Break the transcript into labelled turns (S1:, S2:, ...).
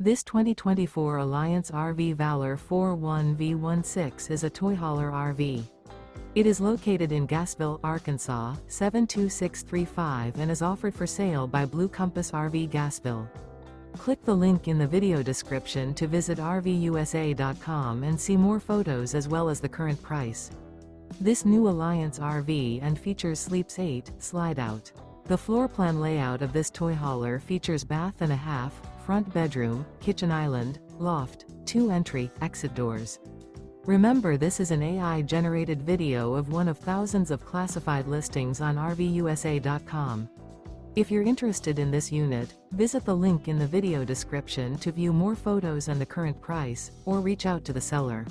S1: This 2024 Alliance RV Valor 41V16 is a toy hauler RV. It is located in Gassville, Arkansas, 72635 and is offered for sale by Blue Compass RV Gassville. Click the link in the video description to visit RVUSA.com and see more photos as well as the current price. This new Alliance RV and features Sleeps 8, Slideout. The floor plan layout of this toy hauler features bath and a half, front bedroom, kitchen island, loft, 2 entry, exit doors. Remember, this is an AI-generated video of one of thousands of classified listings on RVUSA.com. If you're interested in this unit, visit the link in the video description to view more photos and the current price, or reach out to the seller.